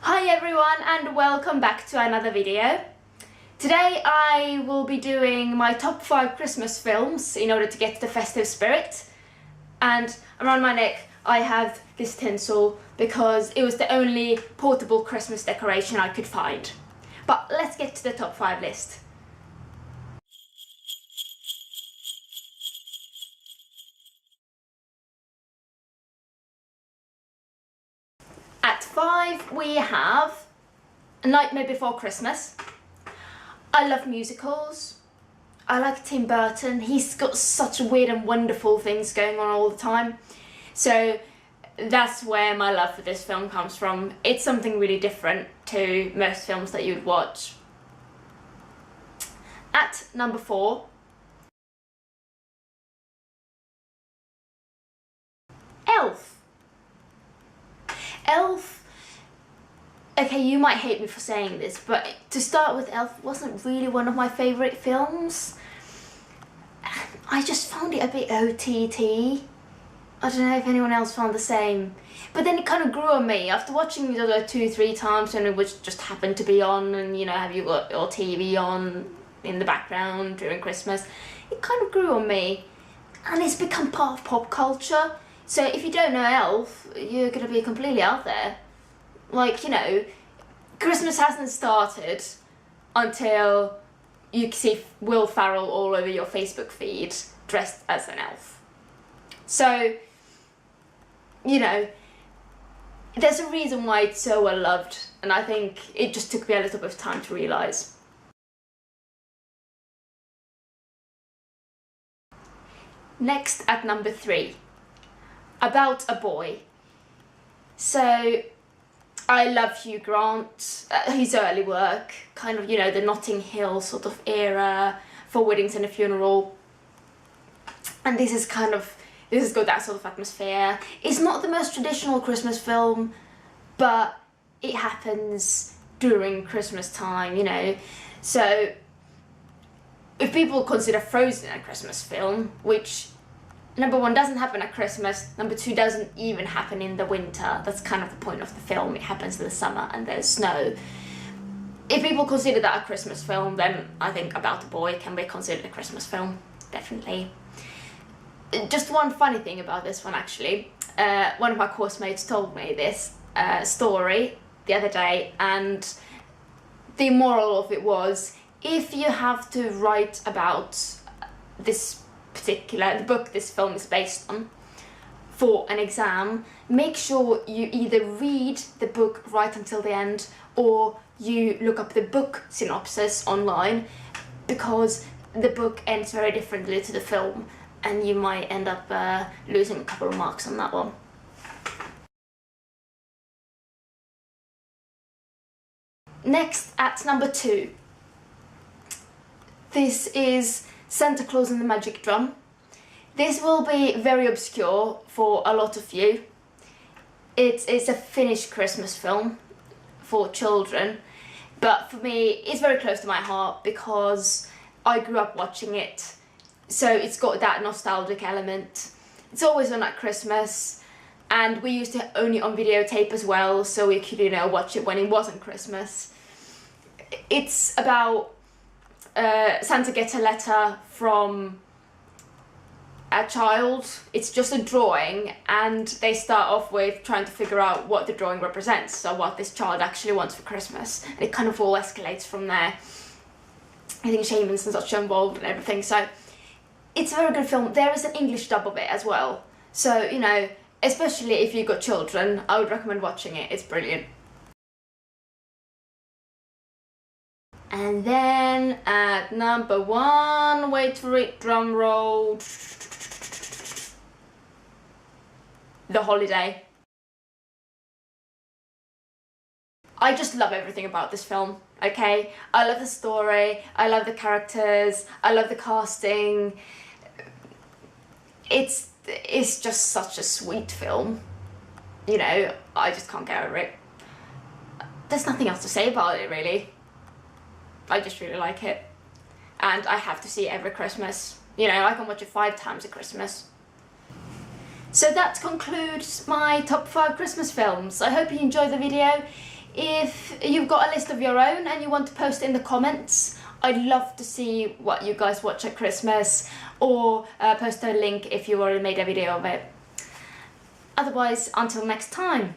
Hi everyone and welcome back to another video. Today I will be doing my top 5 Christmas films in order to get the festive spirit. And around my neck I have this tinsel because it was the only portable Christmas decoration I could find. But let's get to the top 5 list. At 5 we have A Nightmare Before Christmas. I love musicals. I like Tim Burton. He's got such weird and wonderful things going on all the time. So that's where my love for this film comes from. It's something really different to most films that you'd watch. At number 4, Elf. Elf, okay, you might hate me for saying this, but to start with, Elf wasn't really one of my favourite films. I just found it a bit OTT. I don't know if anyone else found the same. But then it kind of grew on me. After watching it like 2-3 times and it was just happened to be on, and you know, have you got your TV on in the background during Christmas, it kind of grew on me. And it's become part of pop culture. So if you don't know Elf, you're going to be completely out there. Like, you know, Christmas hasn't started until you see Will Ferrell all over your Facebook feed dressed as an elf. So, you know, there's a reason why it's so well loved, and I think it just took me a little bit of time to realise. Next, at number 3, About a Boy. So I love Hugh Grant, his early work, kind of, you know, the Notting Hill sort of era, For Weddings and a Funeral. And this has got that sort of atmosphere. It's not the most traditional Christmas film, but it happens during Christmas time, you know. So if people consider Frozen a Christmas film, which number 1 doesn't happen at Christmas, number 2 doesn't even happen in the winter. That's kind of the point of the film. It happens in the summer and there's snow. If people consider that a Christmas film, then I think About a Boy can be considered a Christmas film, definitely. Just one funny thing about this one, actually. One of my course mates told me this story the other day, and the moral of it was, if you have to write about the book this film is based on for an exam, make sure you either read the book right until the end or you look up the book synopsis online, because the book ends very differently to the film and you might end up losing a couple of marks on that one. Next, at number 2, this is Santa Claus and the Magic Drum. This will be very obscure for a lot of you. It's a Finnish Christmas film for children, but for me it's very close to my heart because I grew up watching it, so it's got that nostalgic element. It's always on at Christmas, and we used to own it on videotape as well, so we could, you know, watch it when it wasn't Christmas. It's about Santa gets a letter from a child. It's just a drawing, and they start off with trying to figure out what the drawing represents, so what this child actually wants for Christmas, and it kind of all escalates from there. I think shamans and such are involved and everything, so it's a very good film. There is an English dub of it as well, so, you know, especially if you've got children, I would recommend watching it. It's brilliant. And then at number 1, wait for it, drum roll, The Holiday. I just love everything about this film, okay? I love the story, I love the characters, I love the casting. It's just such a sweet film. You know, I just can't get over it. There's nothing else to say about it, really. I just really like it. And I have to see it every Christmas. You know, I can watch it 5 times at Christmas. So that concludes my top 5 Christmas films. I hope you enjoyed the video. If you've got a list of your own and you want to post in the comments, I'd love to see what you guys watch at Christmas, or post a link if you already made a video of it. Otherwise, until next time.